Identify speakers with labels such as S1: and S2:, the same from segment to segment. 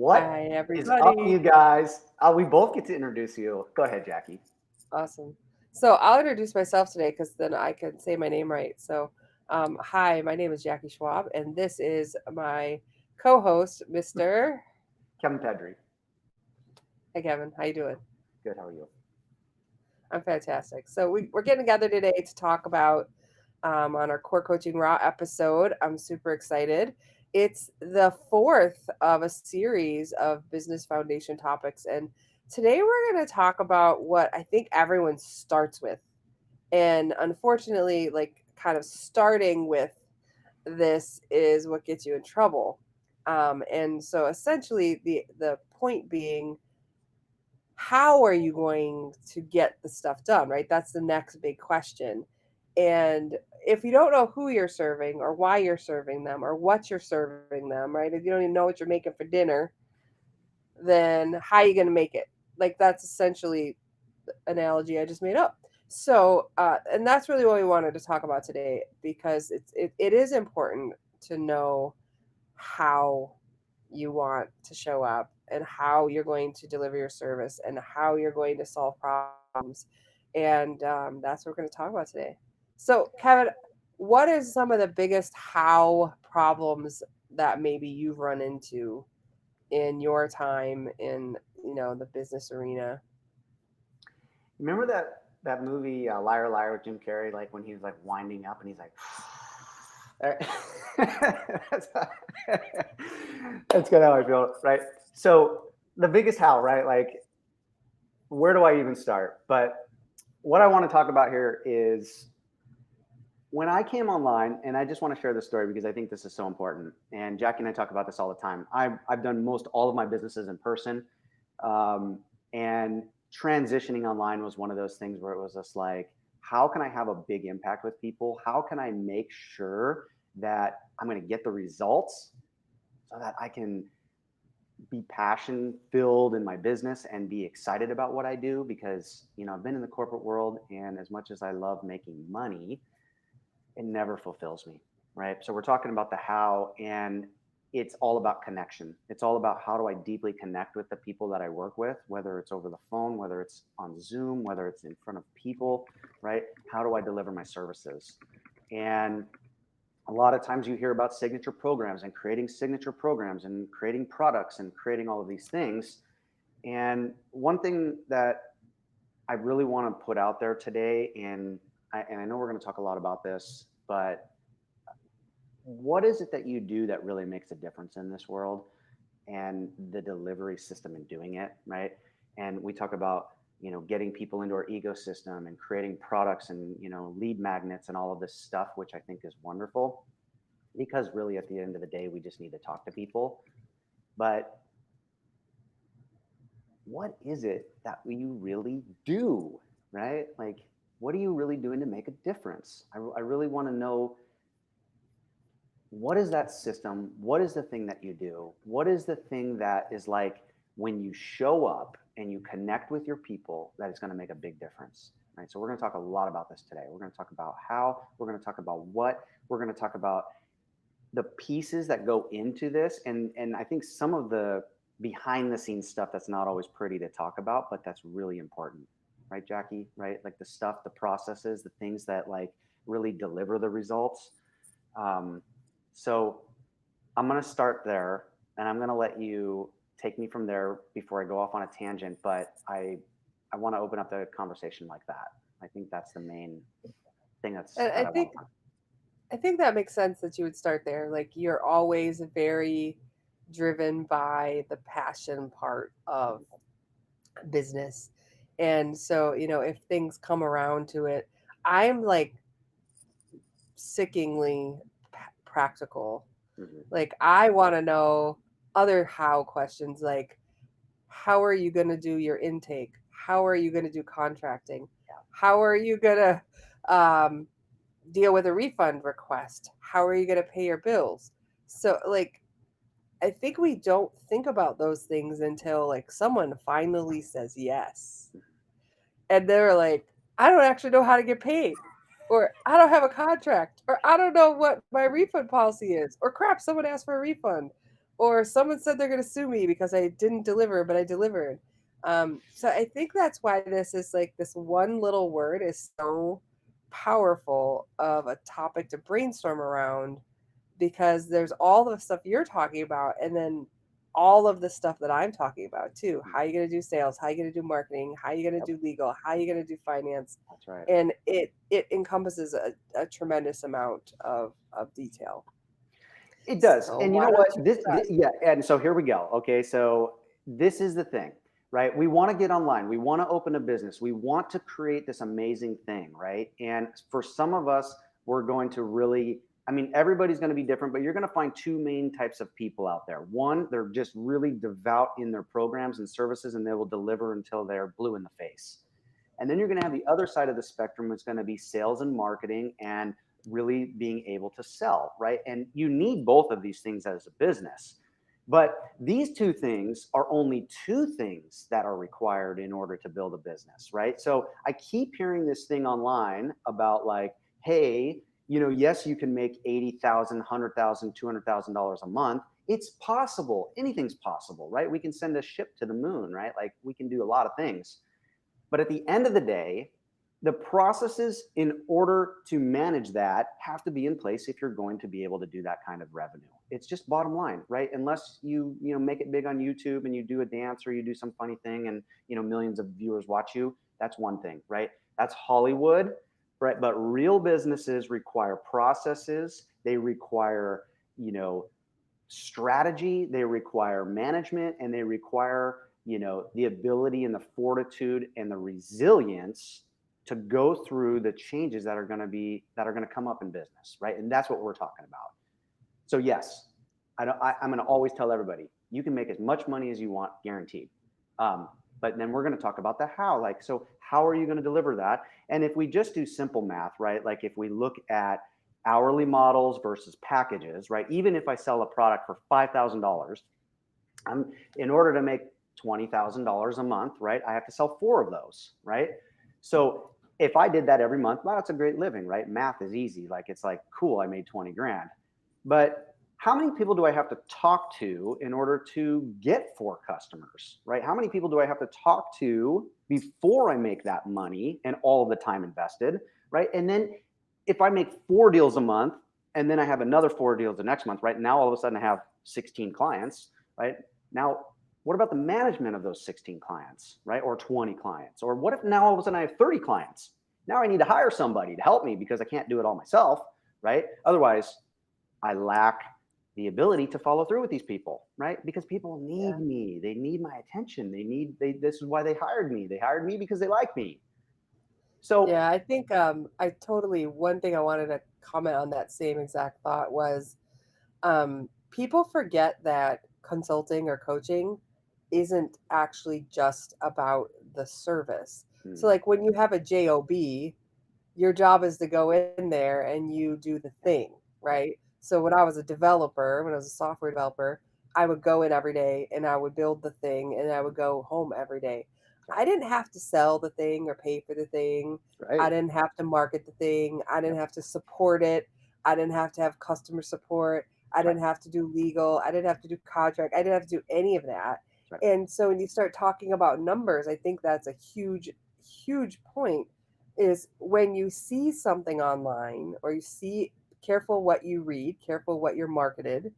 S1: What
S2: Hi,
S1: is up,
S2: everybody.
S1: you guys? We both get to introduce you. Go ahead, Jackie.
S2: Awesome. So I'll introduce myself today because then I can say my name right. So, hi, my name is Jackie Schwab, and this is my co-host, Mr.
S1: Kevin Pedri.
S2: Hey, Kevin. How you doing?
S1: Good. How are you?
S2: I'm fantastic. So we're getting together today to talk about on our Core Coaching Raw episode. I'm super excited. It's the fourth of a series of business foundation topics, and today we're going to talk about what I think everyone starts with. And unfortunately, like kind of starting with this is what gets you in trouble. And so essentially the point being, how are you going to get the stuff done, right? That's the next big question. And if you don't know who you're serving or why you're serving them or what you're serving them, right? If you don't even know what you're making for dinner, then how are you going to make it? Like that's essentially analogy I just made up. So, and that's really what we wanted to talk about today because it is important to know how you want to show up and how you're going to deliver your service and how you're going to solve problems. And that's what we're going to talk about today. So, Kevin, what is some of the biggest how problems that maybe you've run into in your time in the business arena?
S1: Remember that movie Liar Liar with Jim Carrey? Like when he was like winding up and he's like, that's, how, that's kind of how I feel, right? So the biggest how, right? Like where do I even start? But what I want to talk about here is when I came online, and I just want to share this story because I think this is so important. And Jackie and I talk about this all the time. I've done most all of my businesses in person, and transitioning online was one of those things where it was just like, how can I have a big impact with people? How can I make sure that I'm going to get the results so that I can be passion filled in my business and be excited about what I do? Because I've been in the corporate world, and as much as I love making money, it never fulfills me, right? So we're talking about the how, and it's all about connection. It's all about how do I deeply connect with the people that I work with, whether it's over the phone, whether it's on Zoom, whether it's in front of people, right? How do I deliver my services? And a lot of times you hear about signature programs and creating products and creating all of these things. And one thing that I really want to put out there today, and I know we're going to talk a lot about this, but what is it that you do that really makes a difference in this world, and the delivery system in doing it, right? And we talk about getting people into our ecosystem and creating products and lead magnets and all of this stuff, which I think is wonderful, because really at the end of the day we just need to talk to people. But what is it that you really do, right? Like, what are you really doing to make a difference? I really want to know, what is that system? What is the thing that you do? What is the thing that is like, when you show up and you connect with your people, that is going to make a big difference, right? So we're going to talk a lot about this today. We're going to talk about how, we're going to talk about what, we're going to talk about the pieces that go into this, and I think some of the behind the scenes stuff that's not always pretty to talk about, but that's really important, right, Jackie? Right, like the stuff, the processes, the things that like really deliver the results. Um, so I'm going to start there, and I'm going to let you take me from there before I go off on a tangent. But I want to open up the conversation like that. I think that's the main thing
S2: And
S1: that I want to.
S2: I think that makes sense that you would start there. Like you're always very driven by the passion part of business. And so, if things come around to it, I'm like sickeningly practical.
S1: Mhm.
S2: Like I want to know other how questions like how are you going to do your intake? How are you going to do contracting? How are you going to deal with a refund request? How are you going to pay your bills? So, like, I think we don't think about those things until like someone finally says yes. And they're like, I don't actually know how to get paid, or I don't have a contract, or I don't know what my refund policy is, or crap, someone asked for a refund. or someone said they're going to sue me because I didn't deliver, but I delivered. So I think that's why this is like this one little word is so powerful of a topic to brainstorm around, because there's all the stuff you're talking about, and then all of the stuff that I'm talking about too. How are you going to do sales? How are you going to do marketing? How are you going
S1: Yep,
S2: to do legal? How are you going to do finance?
S1: that's right.
S2: And it encompasses a tremendous amount of detail.
S1: It does.
S2: So
S1: And you
S2: why
S1: know
S2: don't
S1: what?
S2: you
S1: This,
S2: start?
S1: yeah. And so here we go. Okay. So this is the thing, right? We want to get online. We want to open a business. We want to create this amazing thing, right? And for some of us, we're going to really, I mean, everybody's going to be different, but you're going to find two main types of people out there. One, they're just really devout in their programs and services, and they will deliver until they're blue in the face. And then you're going to have the other side of the spectrum, it's going to be sales and marketing and really being able to sell, right? And you need both of these things as a business. But these two things are only two things that are required in order to build a business, right? So I keep hearing this thing online about like, hey, you know, yes, you can make $80,000, $100,000, $200,000 a month. It's possible. Anything's possible, right? We can send a ship to the moon, right? Like we can do a lot of things. But at the end of the day, the processes in order to manage that have to be in place if you're going to be able to do that kind of revenue. It's just bottom line, right? Unless you make it big on YouTube and you do a dance or you do some funny thing and millions of viewers watch you, that's one thing, right? That's Hollywood, right? But real businesses require processes, they require, you know, strategy, they require management, and they require, the ability and the fortitude and the resilience to go through the changes that are going to come up in business, right? And that's what we're talking about. So yes, I'm going to always tell everybody you can make as much money as you want, guaranteed. But then we're going to talk about the how. Like, so how are you going to deliver that? And if we just do simple math, right? Like if we look at hourly models versus packages, right? Even if I sell a product for $5,000, I'm in order to make $20,000 a month, right? I have to sell four of those, right? So if I did that every month, well, that's a great living, right? Math is easy. Like it's like, cool, I made 20 grand. But how many people do I have to talk to in order to get four customers, right? How many people do I have to talk to before I make that money and all of the time invested, right? And then if I make four deals a month and then I have another four deals the next month, right? Now all of a sudden I have 16 clients, right? Now, what about the management of those 16 clients, right? Or 20 clients? Or what if now all of a sudden I have 30 clients? Now I need to hire somebody to help me because I can't do it all myself, right? Otherwise, I lack the ability to follow through with these people, right? Because people need
S2: Yeah.
S1: me. They need my attention. This is why they hired me. They hired me because they like me. So,
S2: Yeah, I think I totally one thing I wanted to comment on that same exact thought was people forget that consulting or coaching isn't actually just about the service. So
S1: hmm,
S2: like when you have a job, your job is to go in there and you do the
S1: yeah,
S2: thing,
S1: right,
S2: right? So when I was a developer, when I was a software developer, I would go in every day and I would build the thing and I would go home every day.
S1: right,
S2: I didn't have to sell the thing or pay for the thing. I
S1: right.
S2: didn't have to market the thing. I didn't
S1: Yep,
S2: have to support it. I didn't have to have customer support. I
S1: that's right.
S2: didn't have to do legal. I didn't have to do contract. I didn't have to do any of that.
S1: That's right.
S2: And so when you start talking about numbers, I think that's a huge, huge point is when you see something online or you see, careful what you read, careful what you're marketed,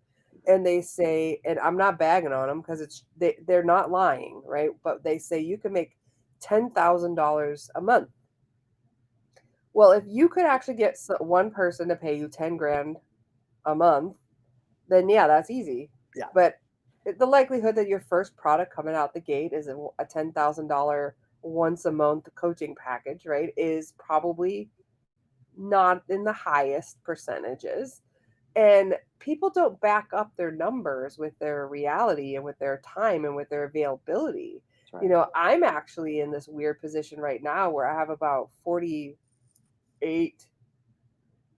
S2: and they say, and I'm not bagging on them because they're not lying, right? But they say you can make $10,000 a month. Well, if you could actually get one person to pay you 10 grand a month, then yeah, that's easy.
S1: Yeah,
S2: But the likelihood that your first product coming out the gate is a $10,000 once a month coaching package, right, is probably not in the highest percentages. And people don't back up their numbers with their reality and with their time and with their availability.
S1: that's right.
S2: I'm actually in this weird position right now where I have about 48.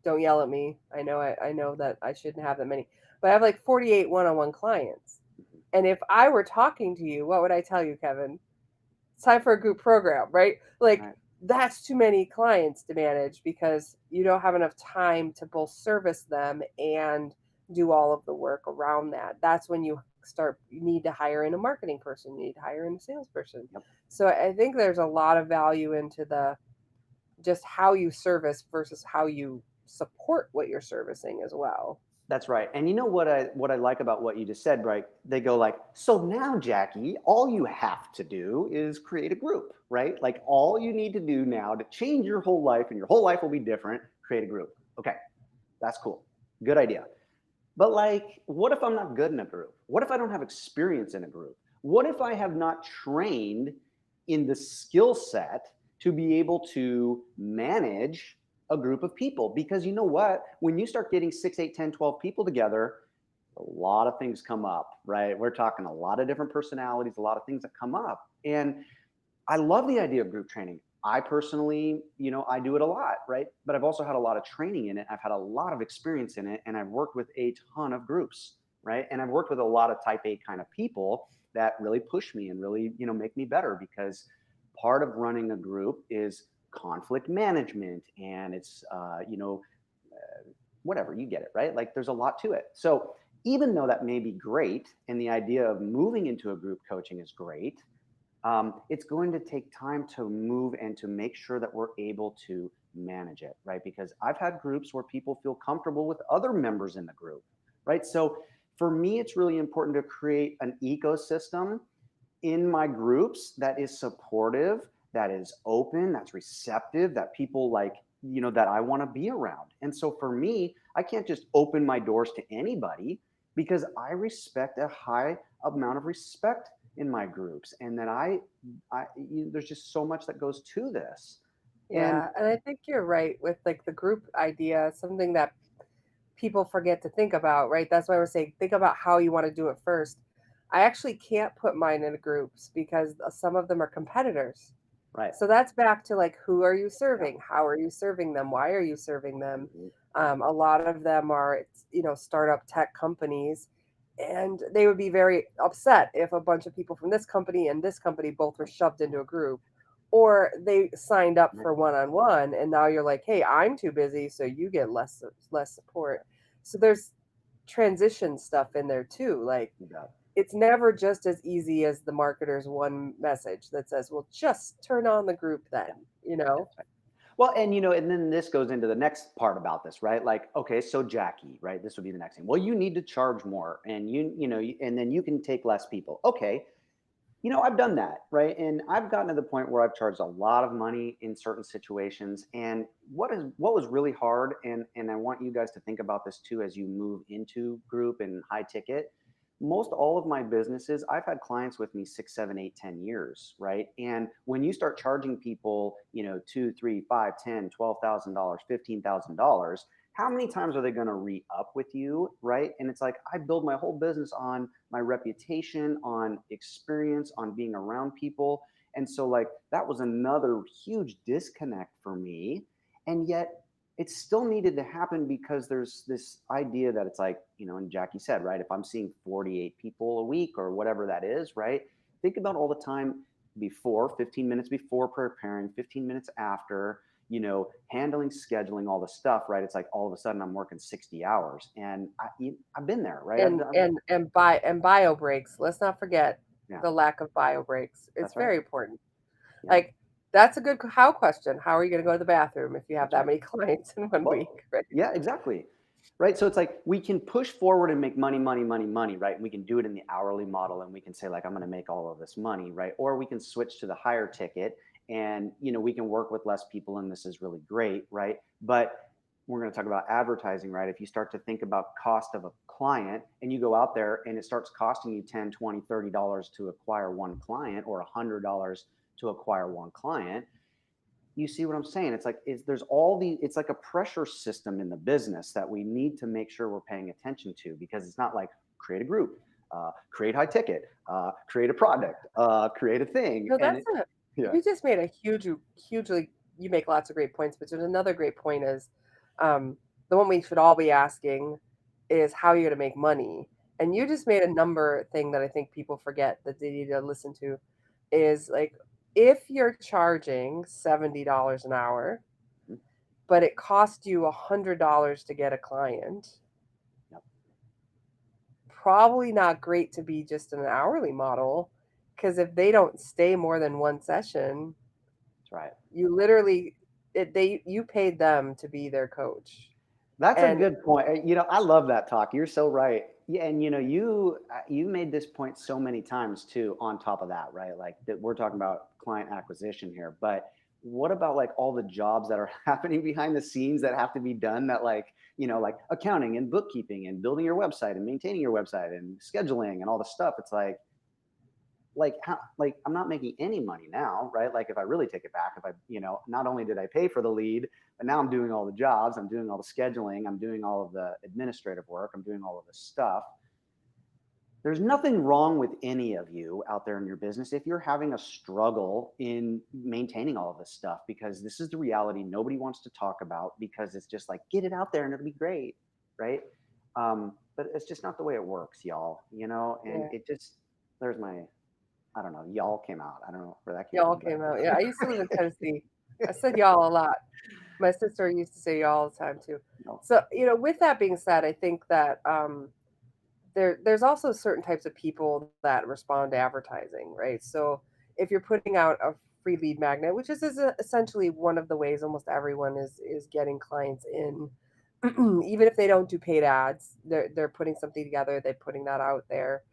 S2: Don't yell at me. I know that I shouldn't have that many, but I have like 48 one-on-one clients.
S1: Mhm.
S2: And if I were talking to you, what would I tell you, Kevin? It's time for a group program, right? Like
S1: Right.
S2: that's too many clients to manage because you don't have enough time to both service them and do all of the work around that. That's when you need to hire in a marketing person, you need to hire in a salesperson.
S1: Yep.
S2: So I think there's a lot of value into the just how you service versus how you support what you're servicing as well.
S1: That's right. And you know what I like about what you just said, right? They go like, so now, Jackie, all you have to do is create a group, right? Like all you need to do now to change your whole life and your whole life will be different, create a group. Okay, that's cool. Good idea. But like, what if I'm not good in a group? What if I don't have experience in a group? What if I have not trained in the skill set to be able to manage a group of people? Because you know what? When you start getting 6, 8, 10, 12 people together, a lot of things come up, right? We're talking a lot of different personalities, a lot of things that come up. And I love the idea of group training. I personally, I do it a lot, right? But I've also had a lot of training in it. I've had a lot of experience in it, and I've worked with a ton of groups, right? And I've worked with a lot of type A kind of people that really push me and really, make me better because part of running a group is conflict management and it's, whatever, you get it, right? Like there's a lot to it. So even though that may be great and the idea of moving into a group coaching is great, it's going to take time to move and to make sure that we're able to manage it, right? Because I've had groups where people feel comfortable with other members in the group, right? So for me, it's really important to create an ecosystem in my groups that is supportive, that is open, that's receptive, that people like, that I want to be around. And so for me, I can't just open my doors to anybody because I respect a high amount of respect in my groups and that there's just so much that goes to this. And
S2: Yeah, and I think you're right with like the group idea, something that people forget to think about, right? That's why we're saying think about how you want to do it first. I actually can't put mine in groups because some of them are competitors.
S1: right.
S2: So that's back to like who are you
S1: Yeah.
S2: serving? How are you serving them? Why are you serving them?
S1: Mhm.
S2: A lot of them are, startup tech companies, and they would be very upset if a bunch of people from this company and this company both were shoved into a group, or they signed up
S1: Right.
S2: for one-on-one, and now you're like, hey, I'm too busy, so you get less support. So there's transition stuff in there too. Like
S1: You got it.
S2: it's never just as easy as the marketer's one message that says, well, just turn on the group
S1: Yeah.
S2: then,
S1: Well, and and then this goes into the next part about this, right? Like, okay, so Jackie, right? This would be the next thing. Well, you need to charge more, and and then you can take less people. Okay, I've done that, right? And I've gotten to the point where I've charged a lot of money in certain situations. And what was really hard, and I want you guys to think about this too as you move into group and high ticket. Most all of my businesses, I've had clients with me 6, 7, 8, 10 years, right? And when you start charging people, two, three, five, 10, $12,000, $15,000, how many times are they going to re-up with you, right? And it's like I build my whole business on my reputation, on experience, on being around people. And so, like, that was another huge disconnect for me. And yet, it still needed to happen because there's this idea that it's like, and Jackie said, right? If I'm seeing 48 people a week or whatever that is, right? Think about all the time before, 15 minutes before preparing, 15 minutes after, handling, scheduling, all the stuff, right? It's like all of a sudden I'm working 60 hours and I've been there, right?
S2: And bio breaks. Let's not forget
S1: Yeah,
S2: the lack of bio breaks. It's
S1: that's right.
S2: very important.
S1: Yeah,
S2: Like that's a good how question. How are you going to go to the bathroom if you have
S1: that's
S2: that
S1: right.
S2: many clients in one week,
S1: Well,
S2: right?
S1: yeah, exactly. Right. So it's like we can push forward and make money, money, money, money, right? And we can do it in the hourly model and we can say, like, I'm going to make all of this money, right? Or we can switch to the higher ticket and, we can work with less people and this is really great, right? But we're going to talk about advertising, right? If you start to think about cost of a client and you go out there and it starts costing you 10, 20, $30 to acquire one client or $100 to acquire one client, you see what I'm saying? It's like there's it's like a pressure system in the business that we need to make sure we're paying attention to because it's not like create a group, create high ticket, create a product, create a thing,
S2: No,
S1: and
S2: that's a
S1: yeah,
S2: you just made a hugely you make lots of great points, but there's another great point is um, the one we should all be asking is how you're going to make money. And you just made a number thing that I think people forget that they need to listen to is like if you're charging $70 an hour,
S1: mhm,
S2: but it cost you $100 to get a client,
S1: yep,
S2: probably not great to be just an hourly model, because if they don't stay more than one session,
S1: That's right.
S2: you literally you paid them to be their coach.
S1: That's a
S2: And
S1: good point. I love that talk. You're so right. Yeah, and you made this point so many times too. On top of that, right? Like that, we're talking about client acquisition here, but what about like all the jobs that are happening behind the scenes that have to be done? That like accounting and bookkeeping and building your website and maintaining your website and scheduling and all the stuff. It's like how like I'm not making any money now, right? Like if I really take it back, if I, not only did I pay for the lead, but now I'm doing all the jobs, I'm doing all the scheduling, I'm doing all of the administrative work, I'm doing all of this stuff. There's nothing wrong with any of you out there in your business if you're having a struggle in maintaining all of this stuff, because this is the reality nobody wants to talk about, because it's just like, get it out there and it'll be great, right? But it's just not the way it works, y'all, and
S2: yeah,
S1: it just, there's my, I don't know, y'all came out. I don't know where that came
S2: y'all
S1: from,
S2: came out. Yeah, I used to live in Tennessee. I said y'all a lot. My sister used to say y'all all the time too.
S1: no.
S2: So, with that being said, I think that there's also certain types of people that respond to advertising, right? So if you're putting out a free lead magnet, which is essentially one of the ways almost everyone is getting clients in, even if they don't do paid ads, they're putting something together, they're putting that out there.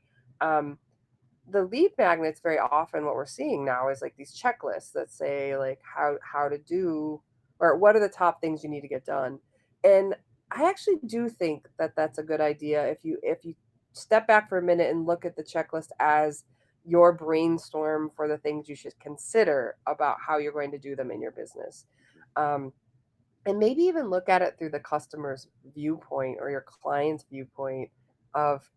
S2: Um, the lead magnets, very often what we're seeing now is like these checklists that say like how to do, or what are the top things you need to get done. And I actually do think that that's a good idea if you step back for a minute and look at the checklist as your brainstorm for the things you should consider about how you're going to do them in your business. um, and maybe even look at it through the customer's viewpoint or your client's viewpoint of,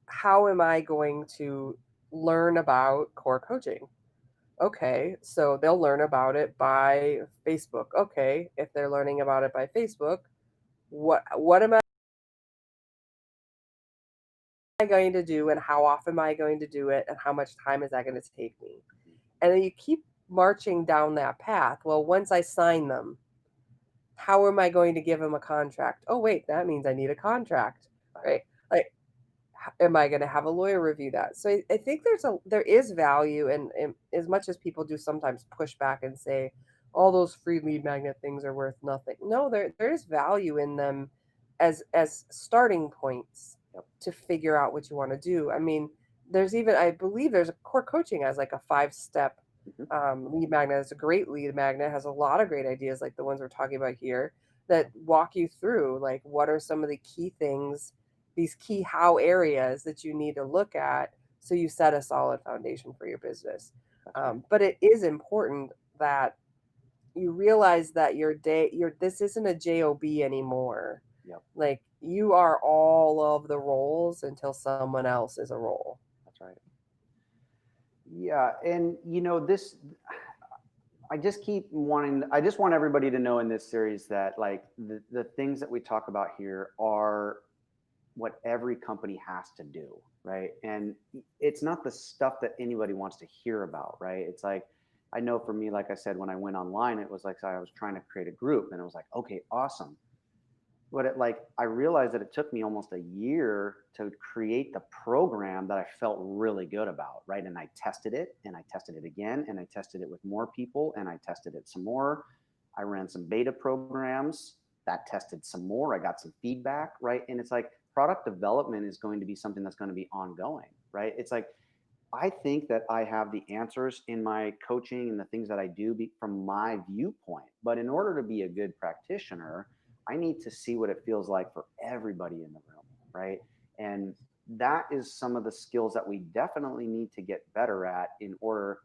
S2: how am I going to learn about core coaching? Okay, so they'll learn about it by Facebook. Okay, if they're learning about it by Facebook, what am I going to do, and how often am I going to do it, and how much time is that going to take me? And then you keep marching down that path. Well, once I sign them, how am I going to give them a contract? Oh, wait, that means I need a contract,
S1: Right.
S2: right? Like, am I going to have a lawyer review that? So I think there is value, and as much as people do sometimes push back and say all those free lead magnet things are worth nothing. No, there is value in them as starting points
S1: Yep.
S2: to figure out what you want to do. I mean, there's even, I believe there's a core coaching as like a 5 step
S1: Mhm.
S2: lead magnet. It's a great lead magnet, has a lot of great ideas like the ones we're talking about here, that walk you through like what are some of the key things, these key how areas that you need to look at, so you set a solid foundation for your business.
S1: That's right.
S2: But it is important that you realize that your this isn't a job anymore.
S1: Yep.
S2: Like, you are all of the roles until someone else is a role.
S1: That's right. Yeah, and this, I just want everybody to know in this series that like the things that we talk about here are what every company has to do, right? And it's not the stuff that anybody wants to hear about, right? It's like, I know for me, like I said, when I went online, it was like, I was trying to create a group and it was like, okay, awesome. But I realized that it took me almost a year to create the program that I felt really good about, right? And I tested it and I tested it again and I tested it with more people and I tested it some more. I ran some beta programs that tested some more. I got some feedback, right? And it's like, product development is going to be something that's going to be ongoing, right? It's like, I think that I have the answers in my coaching and the things that I do from my viewpoint. But in order to be a good practitioner, I need to see what it feels like for everybody in the room, right? And that is some of the skills that we definitely need to get better at in order,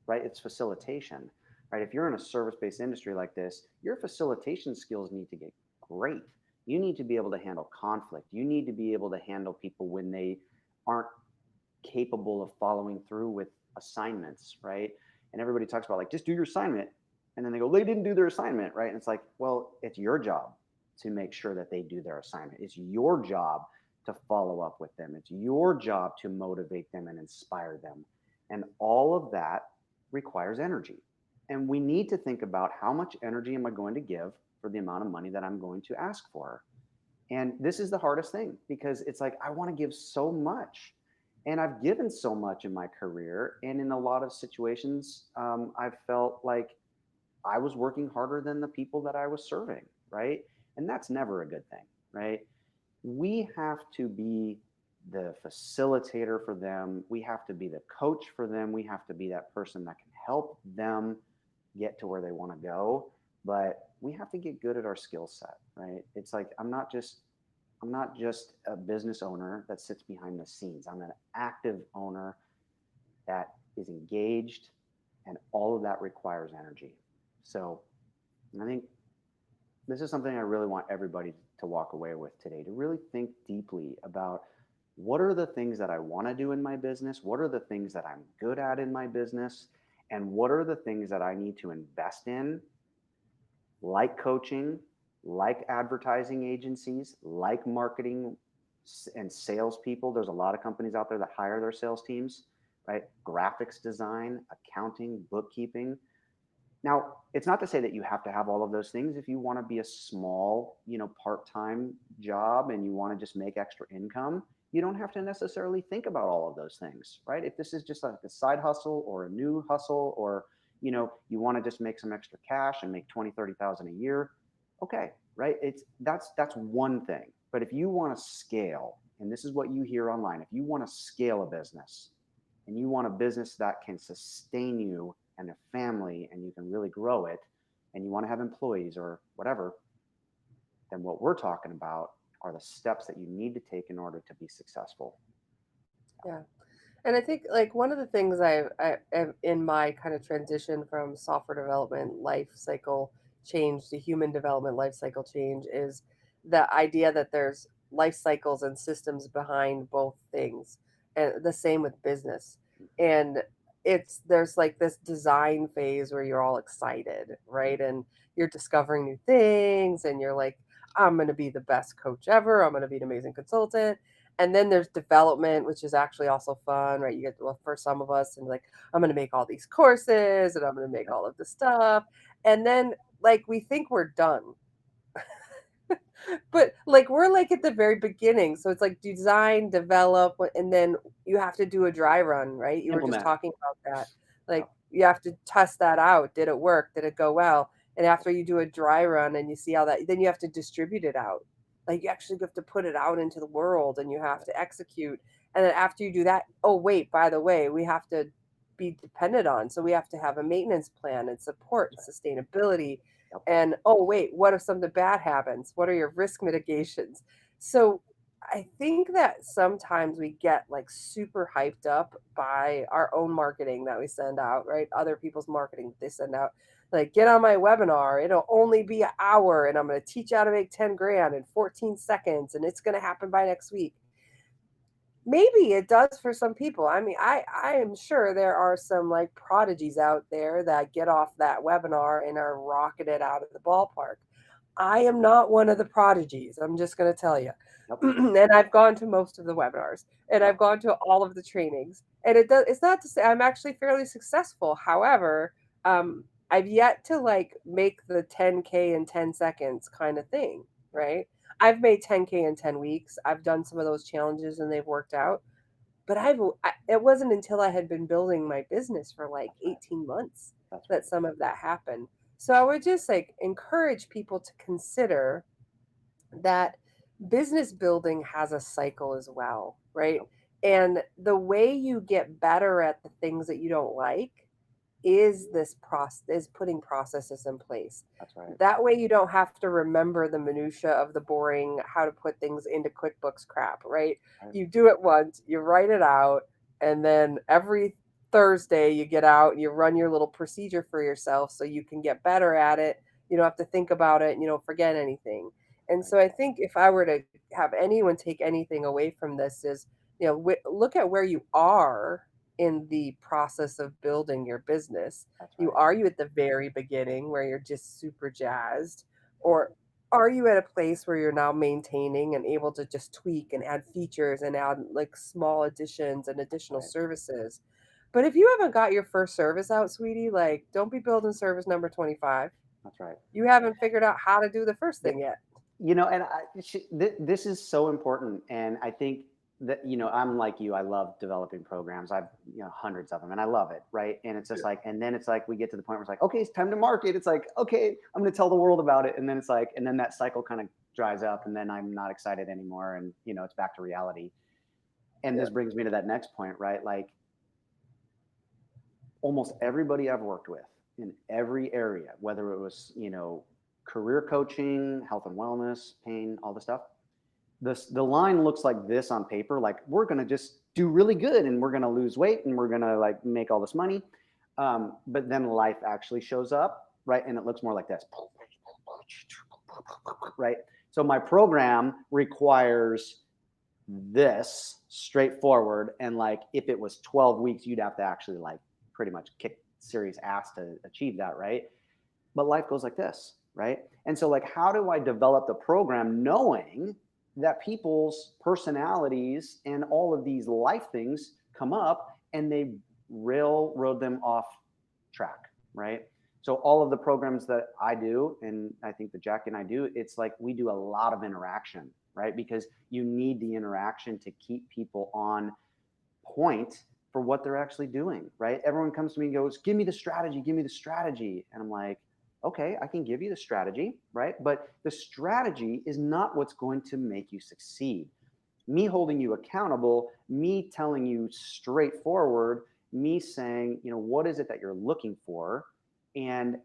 S1: right? It's facilitation, right? If you're in a service-based industry like this, your facilitation skills need to get great. You need to be able to handle conflict. You need to be able to handle people when they aren't capable of following through with assignments, right? And everybody talks about like, just do your assignment. And then they go, they didn't do their assignment, right? And it's like, well, it's your job to make sure that they do their assignment. It's your job to follow up with them. It's your job to motivate them and inspire them. And all of that requires energy. And we need to think about, how much energy am I going to give for the amount of money that I'm going to ask for? And this is the hardest thing because it's like, I want to give so much. And I've given so much in my career. And in a lot of situations, I've felt like I was working harder than the people that I was serving. Right. And that's never a good thing. Right. We have to be the facilitator for them. We have to be the coach for them. We have to be that person that can help them get to where they want to go. But we have to get good at our skill set, right? It's like I'm not just a business owner that sits behind the scenes. I'm an active owner that is engaged, and all of that requires energy. So I think this is something I really want everybody to walk away with today, to really think deeply about what are the things that I want to do in my business? What are the things that I'm good at in my business? And what are the things that I need to invest in, like coaching, like advertising agencies, like marketing and salespeople? There's a lot of companies out there that hire their sales teams, right? Graphics design, accounting, bookkeeping. Now, it's not to say that you have to have all of those things. If you want to be a small, part-time job and you want to just make extra income, you don't have to necessarily think about all of those things, right? If this is just like a side hustle or a new hustle, or you want to just make some extra cash and make 20, 30,000 a year, okay, right? That's one thing. But if you want to scale, and this is what you hear online, if you want to scale a business and you want a business that can sustain you and a family and you can really grow it, and you want to have employees or whatever, then what we're talking about are the steps that you need to take in order to be successful.
S2: Yeah. And I think like one of the things I am in my kind of transition from software development life cycle change to human development life cycle change is the idea that there's life cycles and systems behind both things. And the same with business. And it's there's like this design phase where you're all excited, right? And you're discovering new things and you're like, I'm going to be the best coach ever. I'm going to be an amazing consultant. And then there's development, which is actually also fun, right? You get, well, for some of us, and like, I'm going to make all these courses and I'm going to make
S1: Yep.
S2: all of this stuff. And then, like, we think we're done. But like, we're like at the very beginning. So it's like design, develop, and then you have to do a dry run, right? You were just
S1: Implement.
S2: talking about that. Like,
S1: Yep.
S2: you have to test that out. Did it work? Did it go well? And after you do a dry run and you see how that, then you have to distribute it out. Like, you actually have to put it out into the world and you have to execute. And then after you do that, oh, wait, by the way, we have to be dependent on. So we have to have a maintenance plan and support and sustainability.
S1: Yep.
S2: And oh, wait, what if something bad happens? What are your risk mitigations? So I think that sometimes we get like super hyped up by our own marketing that we send out, right? Other people's marketing that they send out. Like, get on my webinar. It'll only be an hour and I'm going to teach you how to make 10 grand in 14 seconds and it's going to happen by next week. Maybe it does for some people. I mean, I am sure there are some like prodigies out there that get off that webinar and are rocketed out of the ballpark. I am not one of the prodigies. I'm just going to tell you.
S1: Yep.
S2: And I've gone to most of the webinars and
S1: Yep.
S2: I've gone to all of the trainings. And it's not to say I'm actually fairly successful. However, I've yet to like make the 10K in 10 seconds kind of thing,
S1: Yep.
S2: right? I've made 10K in 10 weeks. I've done some of those challenges and they've worked out. But it wasn't until I had been building my business for like
S1: That's right.
S2: 18 months
S1: That's
S2: that
S1: right.
S2: some of that happened. So I would just like encourage people to consider that business building has a cycle as well, right?
S1: Yep.
S2: And the way you get better at the things that you don't like is this process is putting processes in place.
S1: That's right.
S2: That way you don't have to remember the minutia of the boring how to put things into QuickBooks crap, right?
S1: Right.
S2: You do it once, you write it out, and then every Thursday you get out and you run your little procedure for yourself so you can get better at it. You don't have to think about it and you don't forget anything. And
S1: Right.
S2: so I think if I were to have anyone take anything away from this is, look at where you are in the process of building your business.
S1: That's
S2: You
S1: right.
S2: are you at the very beginning where you're just super jazzed,
S1: Yep.
S2: or are you at a place where you're now maintaining and able to just tweak and add features and add like small additions and
S1: That's
S2: additional
S1: right.
S2: services? But if you haven't got your first service out, sweetie, like don't be building service number 25.
S1: That's right.
S2: You haven't figured out how to do the first
S1: Yep.
S2: thing yet.
S1: And this is so important. And I think that, I'm like you, I love developing programs. I've, hundreds of them and I love it. Right. And it's just like, and then it's like, we get to the point where it's like, okay, it's time to market. It's like, okay, I'm going to tell the world about it. And then it's like, and then that cycle kind of dries up and then I'm not excited anymore. And, it's back to reality. And
S2: Yeah.
S1: this brings me to that next point, right? Like almost everybody I've worked with in every area, whether it was, career coaching, health and wellness, pain, all the stuff, the line looks like this on paper, like we're going to just do really good and we're going to lose weight and we're going to like make all this money. But then life actually shows up, right? And it looks more like this, right? So my program requires this straightforward. And like, if it was 12 weeks, you'd have to actually like pretty much kick serious ass to achieve that, right? But life goes like this, right? And so like, how do I develop the program knowing that people's personalities and all of these life things come up and they railroad them off track, right? So all of the programs that I do, and I think that Jack and I do, it's like we do a lot of interaction, right? Because you need the interaction to keep people on point for what they're actually doing, right? Everyone comes to me and goes, give me the strategy, give me the strategy. And I'm like, okay, I can give you the strategy, right? But the strategy is not what's going to make you succeed. Me holding you accountable, me telling you straightforward, me saying, what is it that you're looking for and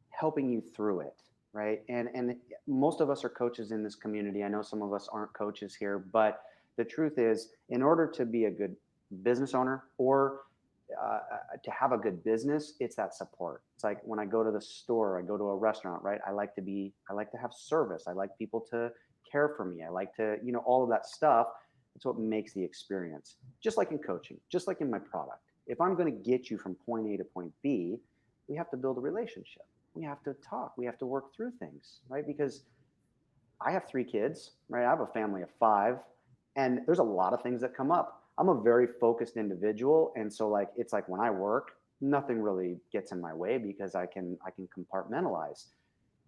S1: helping you through it, right? And most of us are coaches in this community. I know some of us aren't coaches here, but the truth is, in order to be a good business owner or to have a good business, it's that support. It's like when I go to the store, I go to a restaurant, right? I like to have service. I like people to care for me. I like to, all of that stuff. It's what makes the experience. Just like in coaching, just like in my product. If I'm going to get you from point A to point B, we have to build a relationship. We have to talk. We have to work through things, right? Because I have 3 kids, right? I have a family of 5, and there's a lot of things that come up. I'm a very focused individual, and so like it's like when I work, nothing really gets in my way because I can compartmentalize.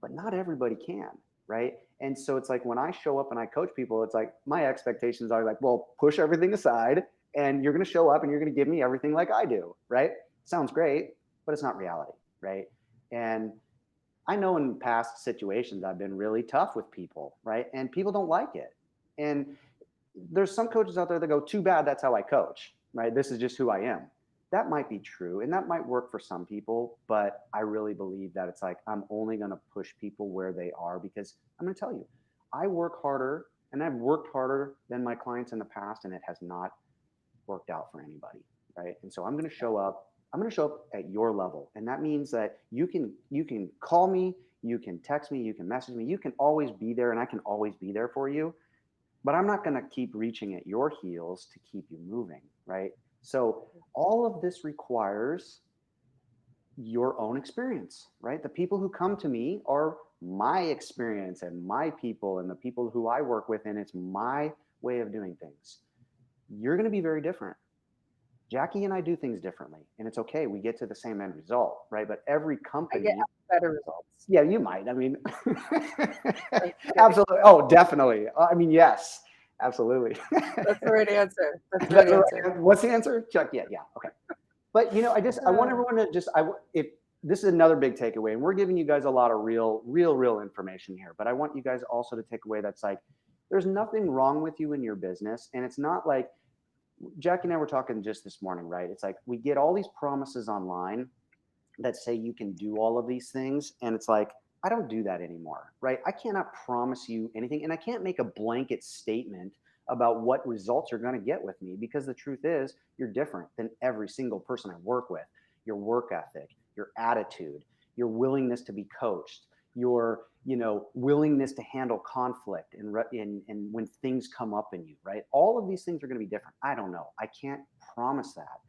S1: But not everybody can, right? And so it's like when I show up and I coach people, it's like my expectations are like, well, push everything aside and you're going to show up and you're going to give me everything like I do, right? Sounds great, but it's not reality, right? And I know in past situations I've been really tough with people, right? And people don't like it. And there's some coaches out there that go, too bad, that's how I coach, right? This is just who I am. That might be true and that might work for some people, but I really believe that it's like I'm only going to push people where they are because I'm going to tell you, I work harder and I've worked harder than my clients in the past and it has not worked out for anybody, right? And so I'm going to show up. I'm going to show up at your level, and that means that you can call me, you can text me, you can message me, you can always be there, and I can always be there for you. But I'm not going to keep reaching at your heels to keep you moving, right? So all of this requires your own experience, right? The people who come to me are my experience and my people and the people who I work with, and it's my way of doing things. You're going to be very different. Jackie and I do things differently, and it's okay. We get to the same end result, right? But every
S2: I get
S1: company,
S2: better results.
S1: yeah, you might. I mean,
S2: I'm kidding.
S1: absolutely. Oh, definitely. I mean, yes, absolutely.
S2: That's the right answer. That's the right
S1: That's the right
S2: answer.
S1: answer. What's the answer, Chuck? Yeah, yeah. Okay. But I want
S2: Uh,
S1: everyone to just, if this is another big takeaway, and we're giving you guys a lot of real information here, but I want you guys also to take away that's like, there's nothing wrong with you in your business, and it's not like Jackie and I were talking just this morning, right? It's like we get all these promises online that say you can do all of these things. And it's like, I don't do that anymore, right? I cannot promise you anything. And I can't make a blanket statement about what results you're going to get with me because the truth is, you're different than every single person I work with. Your work ethic, your attitude, your willingness to be coached, your willingness to handle conflict and when things come up in you, right? All of these things are going to be different. I don't know. I can't promise that.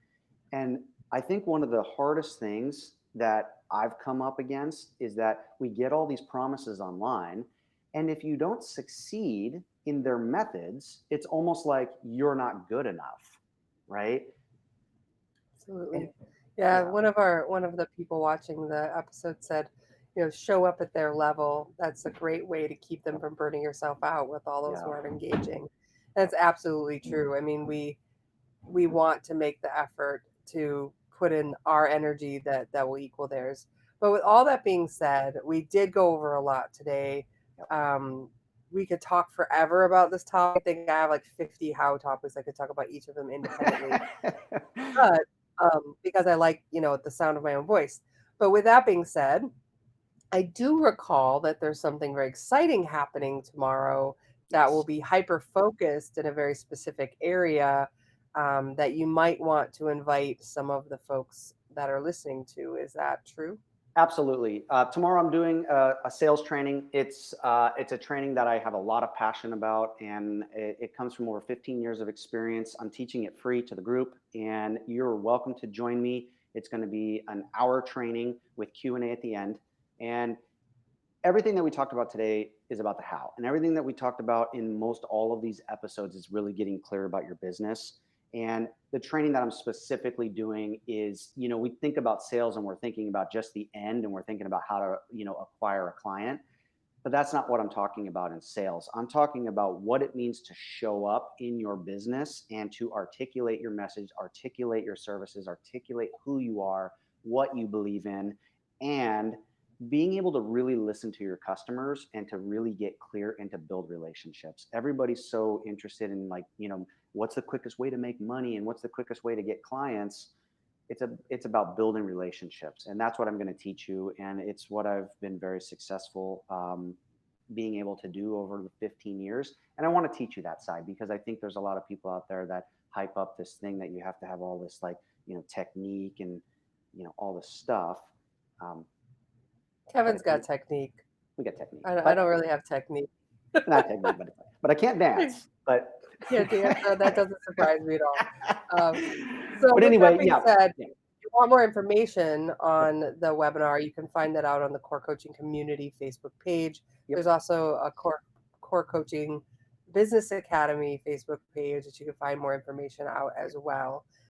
S1: And I think one of the hardest things that I've come up against is that we get all these promises online. And if you don't succeed in their methods, it's almost like you're not good enough, right? And
S2: Absolutely. Yeah,
S1: yeah,
S2: one of the people watching the episode said, show up at their level. That's a great way to keep them from burning yourself out with all those who
S1: Yeah.
S2: aren't engaging. That's absolutely true. I mean, we want to make the effort to put in our energy that will equal theirs. But with all that being said, we did go over a lot today. Um, we could talk forever about this topic. I think I have like 50 how topics. I could talk about each of them independently, but because I like, the sound of my own voice. But with that being said, I do recall that there's something very exciting happening tomorrow that will
S1: Yes.
S2: be hyper focused in a very specific area, that you might want to invite some of the folks that are listening to. Is that true?
S1: Absolutely. Tomorrow I'm doing a sales training. It's a training that I have a lot of passion about, and it comes from over 15 years of experience. I'm teaching it free to the group, and you're welcome to join me. It's going to be an hour training with Q&A at the end, and everything that we talked about today is about the how, and everything that we talked about in most all of these episodes is really getting clear about your business. And the training that I'm specifically doing is, we think about sales and we're thinking about just the end and we're thinking about how to, acquire a client. But that's not what I'm talking about in sales. I'm talking about what it means to show up in your business and to articulate your message, articulate your services, articulate who you are, what you believe in, and being able to really listen to your customers and to really get clear and to build relationships. Everybody's so interested in, like, what's the quickest way to make money and what's the quickest way to get clients. It's about building relationships, and that's what I'm going to teach you, and it's what I've been very successful being able to do over the 15 years. And I want to teach you that side, because I think there's a lot of people out there that hype up this thing that you have to have all this, like, technique and all this stuff. um, but
S2: Kevin's got
S1: we,
S2: technique.
S1: we got technique,
S2: I don't
S1: but
S2: really have technique.
S1: not technique, but I can't
S2: I
S1: dance. But
S2: can't dance. That doesn't surprise me at all. So,
S1: but
S2: with that
S1: anyway,
S2: being
S1: yeah,
S2: said,
S1: yeah,
S2: you want more information
S1: yep,
S2: on the webinar, you can find that out on the Core Coaching Community Facebook page.
S1: yep.
S2: There's also a Core Coaching Business Academy Facebook page that you can find more information out as well.